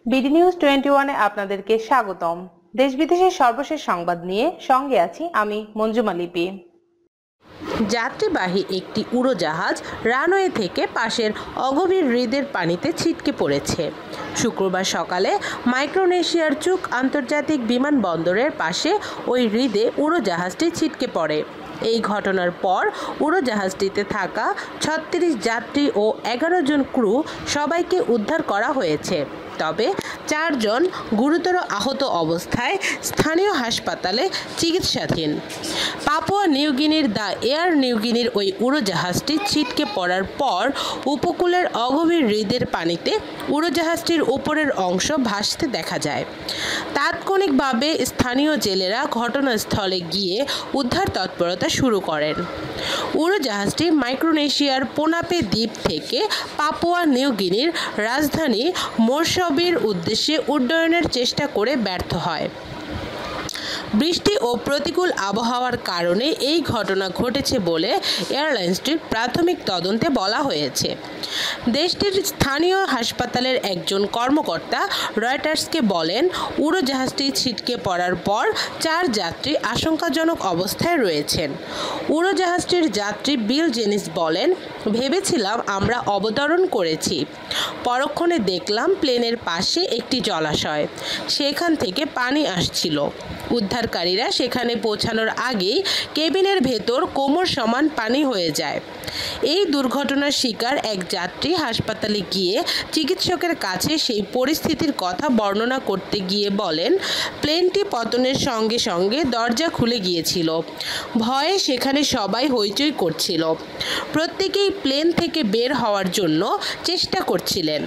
BD news 21-এ আপনাদেরকে স্বাগতম। দেশ বিদেশের সর্বশেষ সংবাদ নিয়ে সঙ্গে আছি আমি মঞ্জুমা লিপি। যাত্রীবাহী একটি উড়োজাহাজ রানওয়ে থেকে পাশের অগভীর হ্রদের পানিতে ছিটকে পড়েছে। শুক্রবার সকালে মাইক্রোনেশিয়ার চুক আন্তর্জাতিক বিমানবন্দরের পাশে ওই হ্রদে উড়োজাহাজটি ছিটকে পড়ে। এই ঘটনার পর উড়োজাহাজটিতে থাকা 36 যাত্রী ও 11 জন ক্রু সবাইকে উদ্ধার করা হয়েছে, তবে 4 জন গুরুতর আহত অবস্থায় স্থানীয় হাসপাতালে চিকিৎসাধীন। পাপুয়া নিউগিনির দ্য এয়ার নিউগিনির ওই উড়োজাহাজটি ছিটকে পড়ার পর উপকূলের অগভীর হ্রদের পানিতে উড়োজাহাজটির উপরের অংশ ভাসতে দেখা যায়। তাৎক্ষণিকভাবে স্থানীয় জেলেরা ঘটনাস্থলে গিয়ে উদ্ধার তৎপরতা শুরু করেন। উড়োজাহাজটি মাইক্রোনেশিয়ার পোনাপে দ্বীপ থেকে পাপুয়া নিউগিনির রাজধানী মোরশবির উদ্দেশ্যে উড্ডয়নের চেষ্টা করে ব্যর্থ হয়। বৃষ্টি ও প্রতিকূল আবহাওয়ার কারণে এই ঘটনা ঘটেছে বলে এয়ারলাইন্সটির প্রাথমিক তদন্তে বলা হয়েছে। দেশটির স্থানীয় হাসপাতালের একজন কর্মকর্তা রয়টার্সকে বলেন, উড়োজাহাজটি ছিটকে পড়ার পর 4 যাত্রী আশঙ্কাজনক অবস্থায় রয়েছেন। উড়োজাহাজটির যাত্রী বিল জেনিস বলেন, ভেবেছিলাম আমরা অবতরণ করেছি। পরক্ষণে দেখলাম প্লেনের পাশে একটি জলাশয়, সেখান থেকে পানি আসছিল। উদ্ধারকারীরা সেখানে পৌঁছানোর আগেই কেবিনের ভেতর কোমর সমান পানি হয়ে যায়। এই দুর্ঘটনার শিকার এক যাত্রী হাসপাতালে গিয়ে চিকিৎসকের কাছে সেই পরিস্থিতির কথা বর্ণনা করতে গিয়ে বলেন, প্লেনটি পতনের সঙ্গে সঙ্গে দরজা খুলে গিয়েছিল। ভয়ে সেখানে সবাই হইচই করছিল। প্রত্যেকেই প্লেন থেকে বের হওয়ার জন্য চেষ্টা করছিলেন।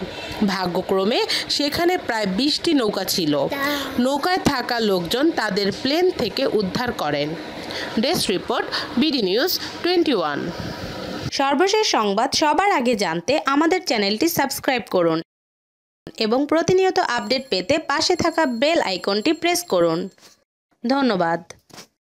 ভাগ্যক্রমে সেখানে প্রায় 20টি নৌকা ছিল। নৌকায় থাকা লোকজন তাদের প্লেন থেকে উদ্ধার করেন। Desk report, BD news 21। সর্বশেষ সংবাদ সবার আগে জানতে আমাদের চ্যানেলটি সাবস্ক্রাইব করুন এবং প্রতিনিয়ত আপডেট পেতে পাশে থাকা বেল আইকনটি প্রেস করুন। ধন্যবাদ।